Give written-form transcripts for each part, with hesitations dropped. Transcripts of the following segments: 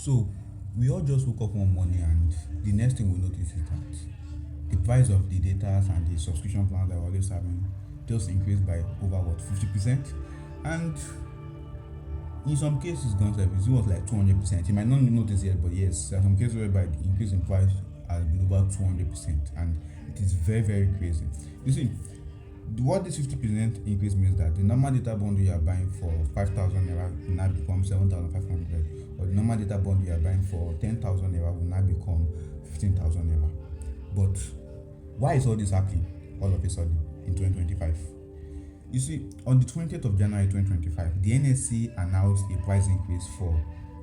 So we all just woke up one morning and the next thing we notice is that the price of the data and the subscription plans that we're always having just increased by over 50%. And in some cases, gone service, it was like 200%. You might not notice it, but yes, there are some cases whereby the increase in price has been over 200%, and it is very, very crazy. You see, what this 50% increase means that the normal data bundle you are buying for 5,000 naira will now become 7,500, or the normal data bundle you are buying for 10,000 naira will now become 15,000 naira. But why is all this happening all of a sudden in 2025? You see, on the 20th of January 2025, the NSC announced a price increase for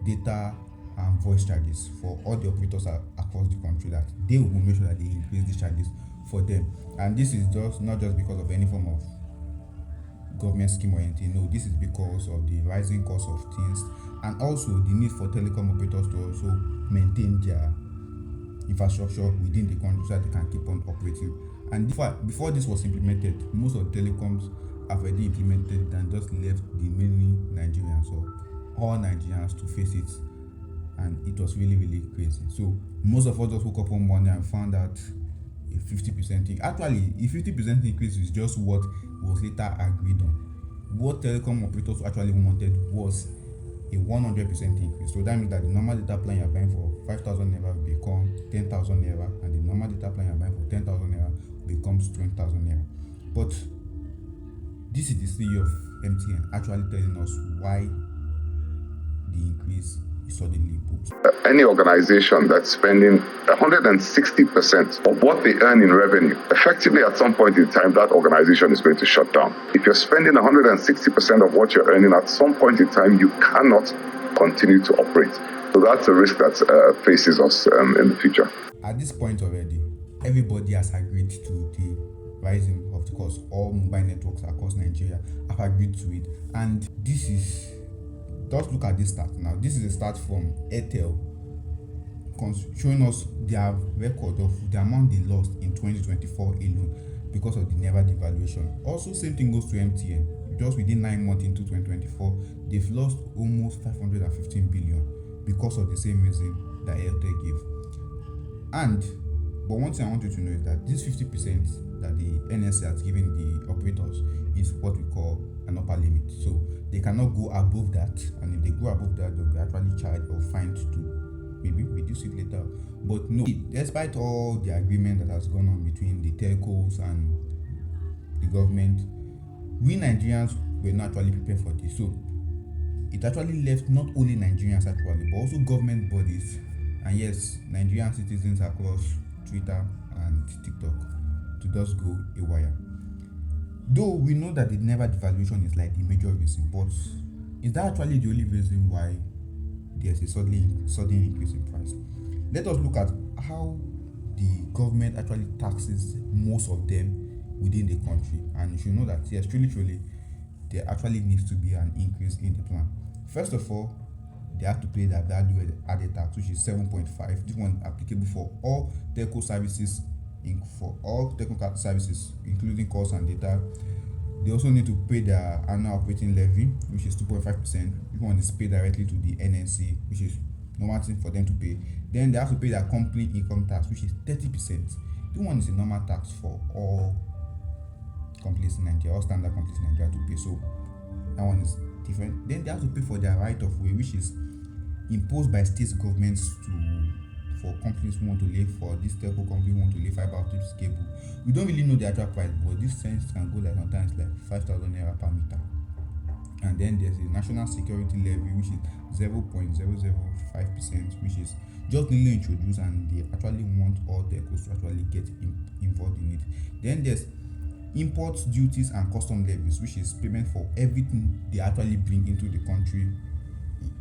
data and voice charges for all the operators across the country, that they will make sure that they increase the charges for them. And this is just not just because of any form of government scheme or anything. No, this is because of the rising cost of things, and also the need for telecom operators to also maintain their infrastructure within the country so that they can keep on operating. And before this was implemented, most of the telecoms have already implemented it and just left the many Nigerians or all Nigerians to face it. And it was really, really crazy. So most of us just woke up one morning and found out a 50% increase. Actually, a 50% increase is just what was later agreed on. What telecom operators actually wanted was a 100% increase. So that means that the normal data plan you're buying for 5,000 naira will become 10,000 naira, and the normal data plan you're buying for 10,000 naira becomes 20,000 naira. But this is the CEO of MTN actually telling us why the increase is suddenly booked. Any organization that's spending 160% of what they earn in revenue, effectively at some point in time, that organization is going to shut down. If you're spending 160% of what you're earning, at some point in time, you cannot continue to operate. So that's a risk that faces us in the future. At this point already, everybody has agreed to the rising of the cost. All mobile networks across Nigeria have agreed to it. And this is, just look at this stat now. This is a stat from Airtel showing us their record of the amount they lost in 2024 alone because of the Naira devaluation. Also, same thing goes to MTN. Just within 9 months into 2024, they've lost almost 515 billion because of the same reason that Airtel gave. But one thing I want you to know is that this 50% that the NSA has given the operators is what we call an upper limit. So they cannot go above that, and if they go above that, they'll be actually charged or fined to maybe reduce it later. But no, despite all the agreement that has gone on between the telcos and the government, we Nigerians were not actually prepared for this. So it actually left not only Nigerians actually, but also government bodies, and yes, Nigerian citizens across Twitter and TikTok to just go haywire. Though we know that the Naira devaluation is like the major reason, but is that actually the only reason why there's a sudden increase in price? Let us look at how the government actually taxes most of them within the country, and you should know that yes, truly, there actually needs to be an increase in the plan. First of all, they have to pay their value added tax, which is 7.5. This one applicable for all telco services, including calls and data. They also need to pay their annual operating levy, which is 2.5%. This one is paid directly to the NSC, which is normal thing for them to pay. Then they have to pay their company income tax, which is 30%. This one is a normal tax for all companies in Nigeria, all standard companies in Nigeria to pay. So that one is different. Then they have to pay for their right of way, which is imposed by state governments for companies who want to lay, for this telco company who want to lay fiber optic cable. We don't really know the actual price, but this sense can go like sometimes like 5,000 naira per meter. And then there's a national security levy, which is 0.005%, which is just newly introduced, and they actually want all telcos to actually get involved in it. Then there's imports, duties, and custom levies, which is payment for everything they actually bring into the country,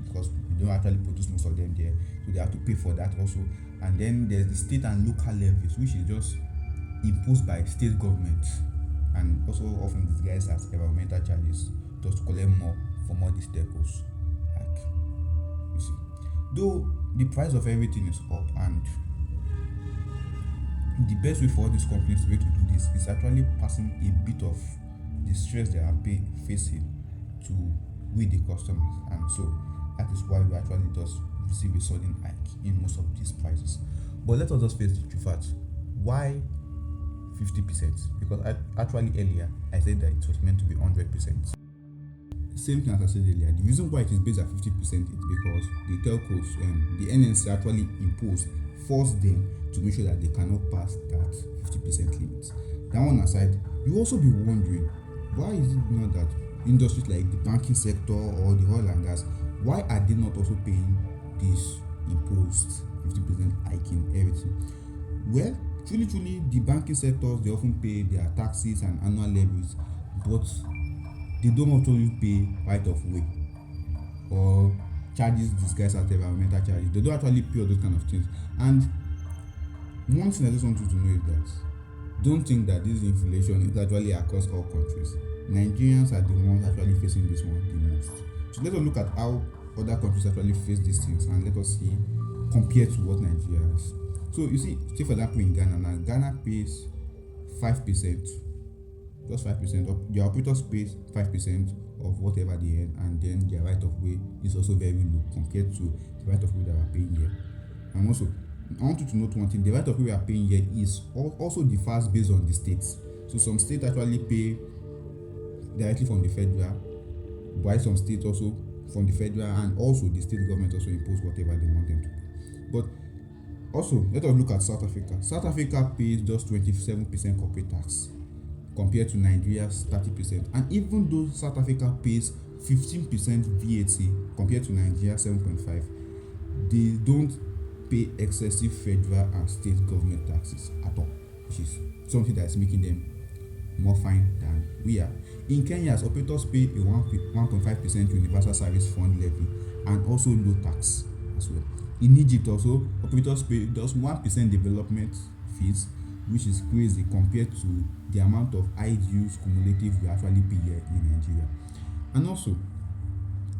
because we don't actually produce most of them there, so they have to pay for that also. And then there's the state and local levies, which is just imposed by state governments, and also often disguised as environmental charges, just to collect more from all these telcos. Like, you see, though the price of everything is up, and the best way for all these companies to be able to do this is actually passing a bit of the stress they are facing to with the customers. And so that is why we actually just receive a sudden hike in most of these prices. But let us just face the true fact. Why 50%? Because actually earlier I said that it was meant to be 100%. Same thing as I said earlier. The reason why it is based at 50% is because the telcos, the NNC actually force them to make sure that they cannot pass that 50% limit. That one aside, you also be wondering, why is it not that industries like the banking sector or the oil and gas, why are they not also paying this imposed 50% hike in everything? Well, truly, the banking sectors, they often pay their taxes and annual levies, but they don't actually pay right of way or charges disguised as environmental charges. They don't actually pay all those kind of things. And one thing I just want you to know is that don't think that this inflation is actually across all countries. Nigerians are the ones actually facing this one the most. So let us look at how other countries actually face these things, and let us see compared to what Nigeria is. So you see, say for example in Ghana now, Ghana pays 5%, just 5%. Their operators pay 5% of whatever they earn, and then their right of way is also very low compared to the right of way that we're paying here. And also, I want you to note one thing: the right of way we are paying here is also differs based on the states. So some states actually pay directly from the federal, while some states also from the federal, and also the state government also impose whatever they want them to pay. But also, let us look at South Africa. South Africa pays just 27% corporate tax compared to Nigeria's 30%. And even though South Africa pays 15% VAT compared to Nigeria's 7.5%, they don't pay excessive federal and state government taxes at all, which is something that is making them more fine than we are. In Kenya, operators pay a 1.5% universal service fund levy and also low tax as well. In Egypt also, operators pay just 1% development fees, which is crazy compared to the amount of IDUs cumulative we actually pay here in Nigeria. And also,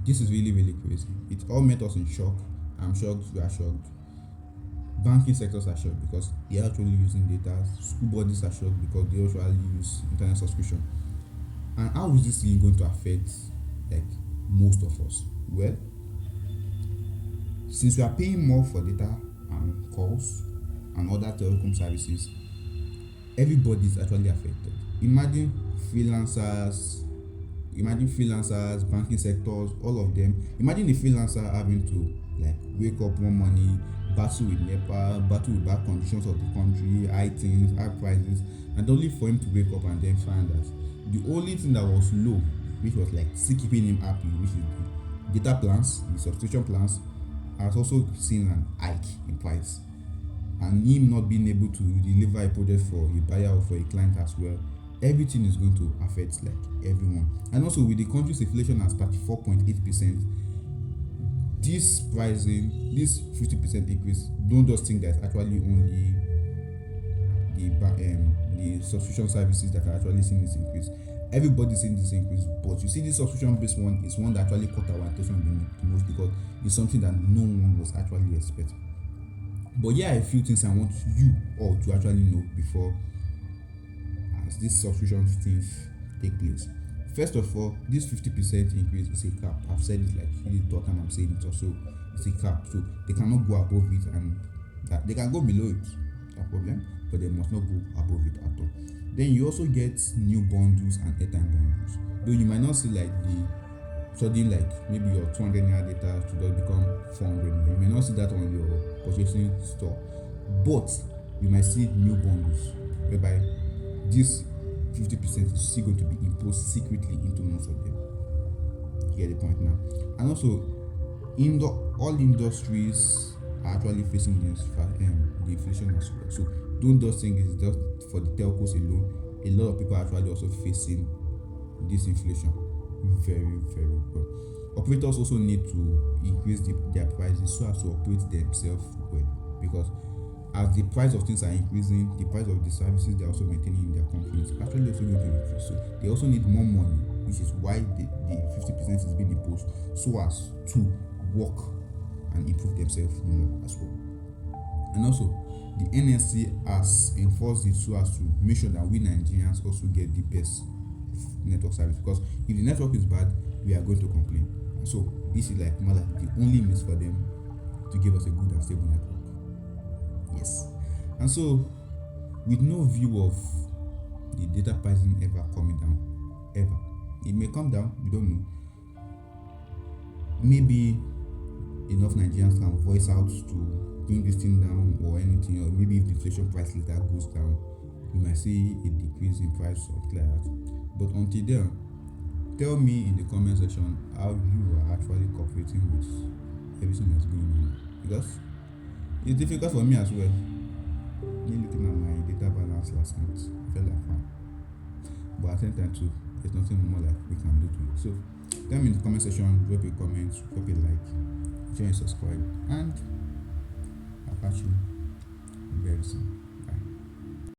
this is really crazy. It all met us in shock. I'm shocked, we are shocked. Banking sectors are shocked because they're actually using data. School bodies are shocked because they actually use internet subscription. And how is this going to affect most of us? Well, since we are paying more for data and calls and other telecom services, everybody is actually affected. Imagine freelancers, banking sectors, all of them. Imagine the freelancer having to wake up one morning, battle with NEPA, battle with bad conditions of the country, high things, high prices, and only for him to wake up and then find that the only thing that was low, which was still keeping him happy, which is the data plans, the subscription plans, has also seen an hike in price. And him not being able to deliver a project for a buyer or for a client as well, everything is going to affect everyone. And also with the country's inflation at 34.8%, this pricing, this 50% increase, don't just think that actually only the subscription services that are actually seeing this increase. Everybody's seeing this increase, but you see, this subscription based one is one that actually caught our attention the most because it's something that no one was actually expecting. But here are a few things I want you all to actually know before as this subscription things take place. First of all, this 50% increase is a cap. I've said it really thought, and I'm saying it also. It's a cap, so they cannot go above it, and that they can go below it, no problem, but they must not go above it at all. Then you also get new bundles and airtime bundles. Though you might not see the sudden maybe your 200 naira data to just become 400. You may not see that on your purchasing store, but you might see new bundles whereby this 50% is still going to be imposed secretly into most of them. You get the point now. And also, all industries are actually facing the inflation as well. So don't just think it's just for the telcos alone. A lot of people are actually also facing this inflation very well. Operators also need to increase their prices so as to operate themselves well, because as the price of things are increasing, the price of the services they're also maintaining in their companies actually also going to increase. So they also need more money, which is why the 50% is being imposed so as to work and improve themselves more as well. And also, the NSC has enforced it so as to make sure that we Nigerians also get the best network service, because if the network is bad, we are going to complain. So this is more like the only means for them to give us a good and stable network. Yes. And so, with no view of the data pricing ever coming down, ever, it may come down, we don't know. Maybe enough Nigerians can voice out to bring this thing down or anything, or maybe if the inflation price later goes down, we might see a decrease in price or something like that. But until then, tell me in the comment section how you are actually cooperating with everything that's going on, because it's difficult for me as well. Me looking at my data balance last month, I felt like fine, but at the same time too, there's nothing more like we can do to it. So tell me in the comment section, drop a comment, drop a like, share and subscribe, and I'll catch you very soon.